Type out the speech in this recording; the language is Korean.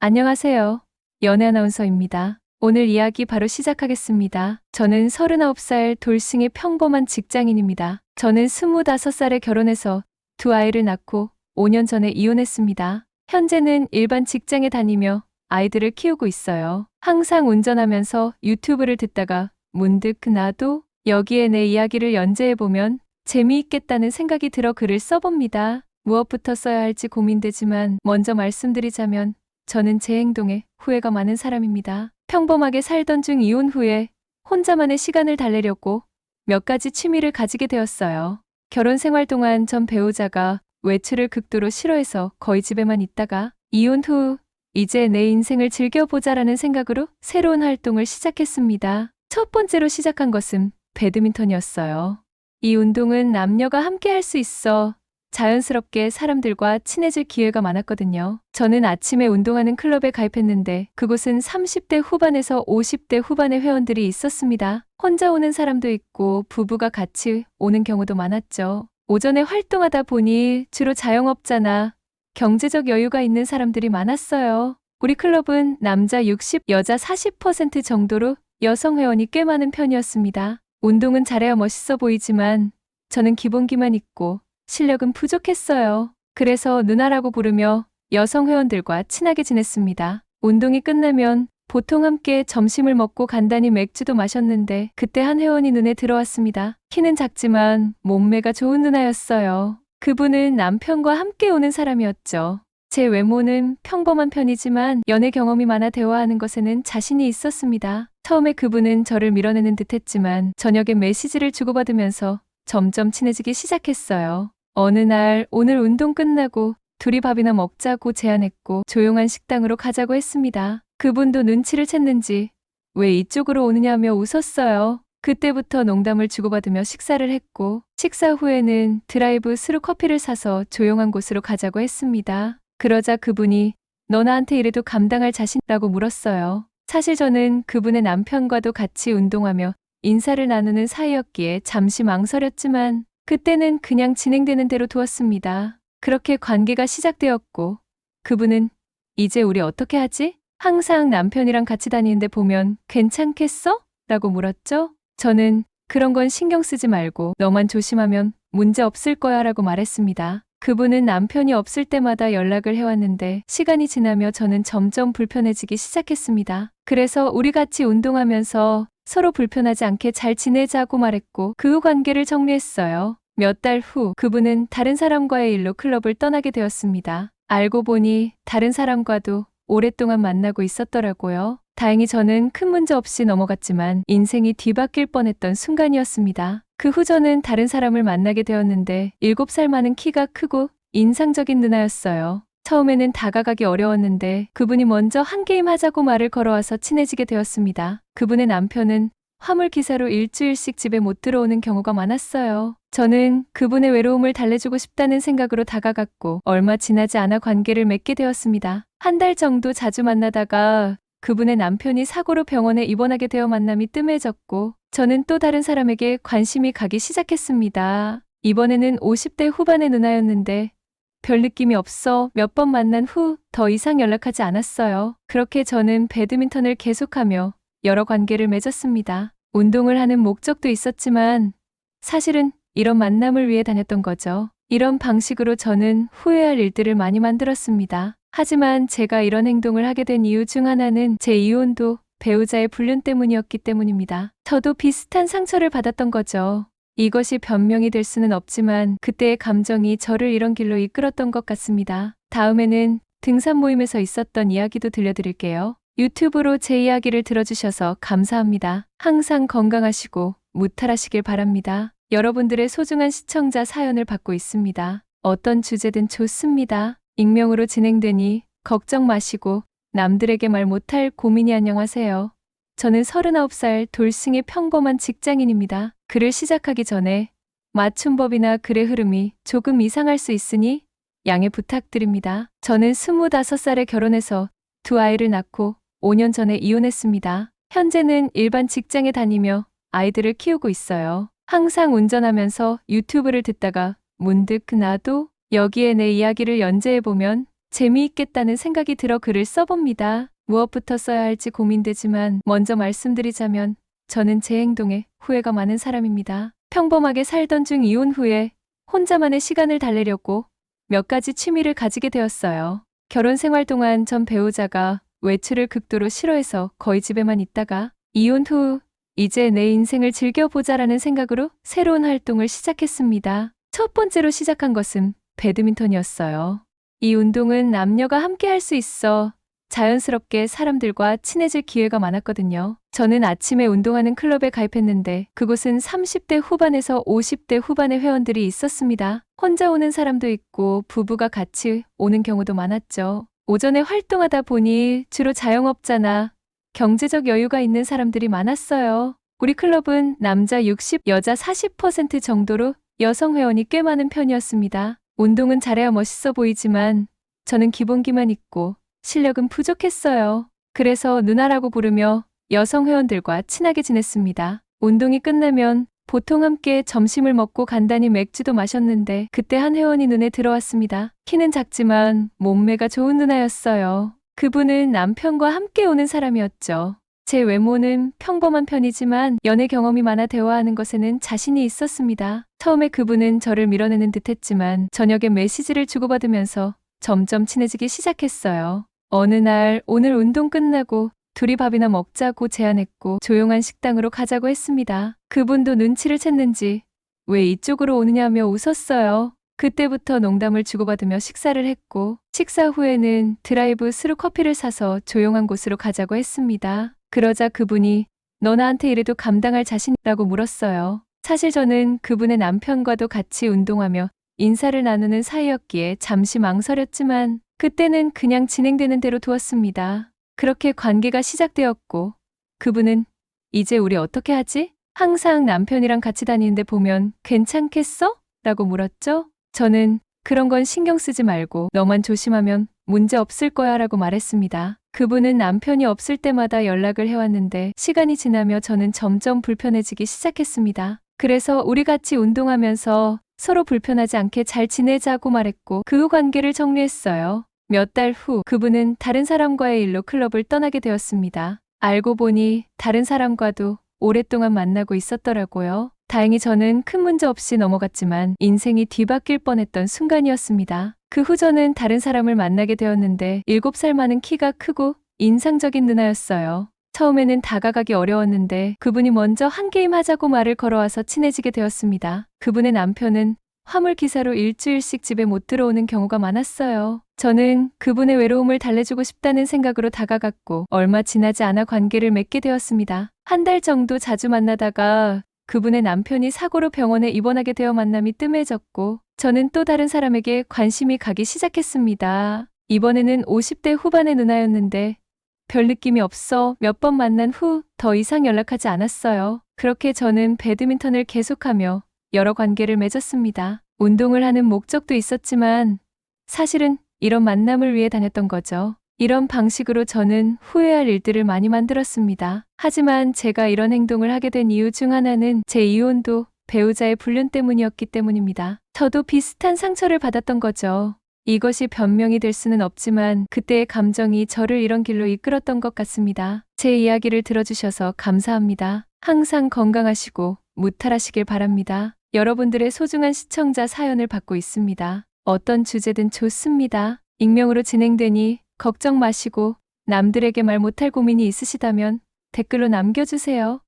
안녕하세요. 연애 아나운서입니다. 오늘 이야기 바로 시작하겠습니다. 저는 39살 돌싱의 평범한 직장인입니다. 저는 25살에 결혼해서 두 아이를 낳고 5년 전에 이혼했습니다. 현재는 일반 직장에 다니며 아이들을 키우고 있어요. 항상 운전하면서 유튜브를 듣다가 문득 나도 여기에 내 이야기를 연재해보면 재미있겠다는 생각이 들어 글을 써봅니다. 무엇부터 써야 할지 고민되지만 먼저 말씀드리자면 저는 제 행동에 후회가 많은 사람입니다. 평범하게 살던 중 이혼 후에 혼자만의 시간을 달래려고 몇 가지 취미를 가지게 되었어요. 결혼 생활 동안 전 배우자가 외출을 극도로 싫어해서 거의 집에만 있다가 이혼 후 이제 내 인생을 즐겨보자라는 생각으로 새로운 활동을 시작했습니다. 첫 번째로 시작한 것은 배드민턴이었어요. 이 운동은 남녀가 함께 할 수 있어 자연스럽게 사람들과 친해질 기회가 많았거든요. 저는 아침에 운동하는 클럽에 가입했는데 그곳은 30대 후반에서 50대 후반의 회원들이 있었습니다. 혼자 오는 사람도 있고 부부가 같이 오는 경우도 많았죠. 오전에 활동하다 보니 주로 자영업자나 경제적 여유가 있는 사람들이 많았어요. 우리 클럽은 남자 60, 여자 40% 정도로 여성 회원이 꽤 많은 편이었습니다. 운동은 잘해야 멋있어 보이지만 저는 기본기만 있고 실력은 부족했어요. 그래서 누나라고 부르며 여성 회원들과 친하게 지냈습니다. 운동이 끝나면 보통 함께 점심을 먹고 간단히 맥주도 마셨는데 그때 한 회원이 눈에 들어왔습니다. 키는 작지만 몸매가 좋은 누나였어요. 그분은 남편과 함께 오는 사람이었죠. 제 외모는 평범한 편이지만 연애 경험이 많아 대화하는 것에는 자신이 있었습니다. 처음에 그분은 저를 밀어내는 듯했지만 저녁에 메시지를 주고받으면서 점점 친해지기 시작했어요. 어느 날 오늘 운동 끝나고 둘이 밥이나 먹자고 제안했고 조용한 식당으로 가자고 했습니다. 그분도 눈치를 챘는지 왜 이쪽으로 오느냐며 웃었어요. 그때부터 농담을 주고받으며 식사를 했고 식사 후에는 드라이브 스루 커피를 사서 조용한 곳으로 가자고 했습니다. 그러자 그분이 너 나한테 이래도 감당할 자신이라고 물었어요. 사실 저는 그분의 남편과도 같이 운동하며 인사를 나누는 사이였기에 잠시 망설였지만 그때는 그냥 진행되는 대로 두었습니다. 그렇게 관계가 시작되었고 그분은 이제 우리 어떻게 하지? 항상 남편이랑 같이 다니는데 보면 괜찮겠어? 라고 물었죠. 저는 그런 건 신경 쓰지 말고 너만 조심하면 문제 없을 거야 라고 말했습니다. 그분은 남편이 없을 때마다 연락을 해왔는데 시간이 지나며 저는 점점 불편해지기 시작했습니다. 그래서 우리 같이 운동하면서 서로 불편하지 않게 잘 지내자고 말했고 그 후 관계를 정리했어요. 몇 달 후 그분은 다른 사람과의 일로 클럽을 떠나게 되었습니다. 알고 보니 다른 사람과도 오랫동안 만나고 있었더라고요. 다행히 저는 큰 문제 없이 넘어갔지만 인생이 뒤바뀔 뻔했던 순간이었습니다. 그 후 저는 다른 사람을 만나게 되었는데 7살 많은 키가 크고 인상적인 누나였어요. 처음에는 다가가기 어려웠는데 그분이 먼저 한 게임 하자고 말을 걸어와서 친해지게 되었습니다. 그분의 남편은 화물 기사로 일주일씩 집에 못 들어오는 경우가 많았어요. 저는 그분의 외로움을 달래주고 싶다는 생각으로 다가갔고 얼마 지나지 않아 관계를 맺게 되었습니다. 한 달 정도 자주 만나다가 그분의 남편이 사고로 병원에 입원하게 되어 만남이 뜸해졌고 저는 또 다른 사람에게 관심이 가기 시작했습니다. 이번에는 50대 후반의 누나였는데 별 느낌이 없어 몇 번 만난 후 더 이상 연락하지 않았어요. 그렇게 저는 배드민턴을 계속하며 여러 관계를 맺었습니다. 운동을 하는 목적도 있었지만 사실은 이런 만남을 위해 다녔던 거죠. 이런 방식으로 저는 후회할 일들을 많이 만들었습니다. 하지만 제가 이런 행동을 하게 된 이유 중 하나는 제 이혼도 배우자의 불륜 때문이었기 때문입니다. 저도 비슷한 상처를 받았던 거죠. 이것이 변명이 될 수는 없지만 그때의 감정이 저를 이런 길로 이끌었던 것 같습니다. 다음에는 등산 모임에서 있었던 이야기도 들려드릴게요. 유튜브로 제 이야기를 들어주셔서 감사합니다. 항상 건강하시고 무탈하시길 바랍니다. 여러분들의 소중한 시청자 사연을 받고 있습니다. 어떤 주제든 좋습니다. 익명으로 진행되니 걱정 마시고 남들에게 말 못할 고민이 안녕하세요. 저는 39살 돌싱의 평범한 직장인입니다. 글을 시작하기 전에 맞춤법이나 글의 흐름이 조금 이상할 수 있으니 양해 부탁드립니다. 저는 25살에 결혼해서 두 아이를 낳고 5년 전에 이혼했습니다. 현재는 일반 직장에 다니며 아이들을 키우고 있어요. 항상 운전하면서 유튜브를 듣다가 문득 나도 여기에 내 이야기를 연재해보면 재미있겠다는 생각이 들어 글을 써봅니다. 무엇부터 써야 할지 고민되지만 먼저 말씀드리자면 저는 제 행동에 후회가 많은 사람입니다. 평범하게 살던 중 이혼 후에 혼자만의 시간을 달래려고 몇 가지 취미를 가지게 되었어요. 결혼 생활 동안 전 배우자가 외출을 극도로 싫어해서 거의 집에만 있다가 이혼 후 이제 내 인생을 즐겨보자라는 생각으로 새로운 활동을 시작했습니다. 첫 번째로 시작한 것은 배드민턴이었어요. 이 운동은 남녀가 함께 할 수 있어 자연스럽게 사람들과 친해질 기회가 많았거든요. 저는 아침에 운동하는 클럽에 가입했는데 그곳은 30대 후반에서 50대 후반의 회원들이 있었습니다. 혼자 오는 사람도 있고 부부가 같이 오는 경우도 많았죠. 오전에 활동하다 보니 주로 자영업자나 경제적 여유가 있는 사람들이 많았어요. 우리 클럽은 남자 60, 여자 40% 정도로 여성 회원이 꽤 많은 편이었습니다. 운동은 잘해야 멋있어 보이지만 저는 기본기만 있고 실력은 부족했어요. 그래서 누나라고 부르며 여성 회원들과 친하게 지냈습니다. 운동이 끝나면 보통 함께 점심을 먹고 간단히 맥주도 마셨는데 그때 한 회원이 눈에 들어왔습니다. 키는 작지만 몸매가 좋은 누나였어요. 그분은 남편과 함께 오는 사람이었죠. 제 외모는 평범한 편이지만 연애 경험이 많아 대화하는 것에는 자신이 있었습니다. 처음에 그분은 저를 밀어내는 듯했지만 저녁에 메시지를 주고받으면서 점점 친해지기 시작했어요. 어느 날 오늘 운동 끝나고 둘이 밥이나 먹자고 제안했고 조용한 식당으로 가자고 했습니다. 그분도 눈치를 챘는지 왜 이쪽으로 오느냐며 웃었어요. 그때부터 농담을 주고받으며 식사를 했고 식사 후에는 드라이브 스루 커피를 사서 조용한 곳으로 가자고 했습니다. 그러자 그분이 너 나한테 이래도 감당할 자신이라고 물었어요. 사실 저는 그분의 남편과도 같이 운동하며 인사를 나누는 사이였기에 잠시 망설였지만 그때는 그냥 진행되는 대로 두었습니다. 그렇게 관계가 시작되었고 그분은 이제 우리 어떻게 하지? 항상 남편이랑 같이 다니는데 보면 괜찮겠어? 라고 물었죠. 저는 그런 건 신경 쓰지 말고 너만 조심하면 문제 없을 거야 라고 말했습니다. 그분은 남편이 없을 때마다 연락을 해왔는데 시간이 지나며 저는 점점 불편해지기 시작했습니다. 그래서 우리 같이 운동하면서 서로 불편하지 않게 잘 지내자고 말했고 그 후 관계를 정리했어요. 몇 달 후 그분은 다른 사람과의 일로 클럽을 떠나게 되었습니다. 알고 보니 다른 사람과도 오랫동안 만나고 있었더라고요. 다행히 저는 큰 문제 없이 넘어갔지만 인생이 뒤바뀔 뻔했던 순간이었습니다. 그 후 저는 다른 사람을 만나게 되었는데 7살 많은 키가 크고 인상적인 누나였어요. 처음에는 다가가기 어려웠는데 그분이 먼저 한 게임 하자고 말을 걸어와서 친해지게 되었습니다. 그분의 남편은 화물 기사로 일주일씩 집에 못 들어오는 경우가 많았어요. 저는 그분의 외로움을 달래주고 싶다는 생각으로 다가갔고 얼마 지나지 않아 관계를 맺게 되었습니다. 한 달 정도 자주 만나다가 그분의 남편이 사고로 병원에 입원하게 되어 만남이 뜸해졌고 저는 또 다른 사람에게 관심이 가기 시작했습니다. 이번에는 50대 후반의 누나였는데 별 느낌이 없어 몇 번 만난 후 더 이상 연락하지 않았어요. 그렇게 저는 배드민턴을 계속하며 여러 관계를 맺었습니다. 운동을 하는 목적도 있었지만 사실은 이런 만남을 위해 다녔던 거죠. 이런 방식으로 저는 후회할 일들을 많이 만들었습니다. 하지만 제가 이런 행동을 하게 된 이유 중 하나는 제 이혼도 배우자의 불륜 때문이었기 때문입니다. 저도 비슷한 상처를 받았던 거죠. 이것이 변명이 될 수는 없지만 그때의 감정이 저를 이런 길로 이끌었던 것 같습니다. 제 이야기를 들어주셔서 감사합니다. 항상 건강하시고 무탈하시길 바랍니다. 여러분들의 소중한 시청자 사연을 받고 있습니다. 어떤 주제든 좋습니다. 익명으로 진행되니 걱정 마시고 남들에게 말 못할 고민이 있으시다면 댓글로 남겨주세요.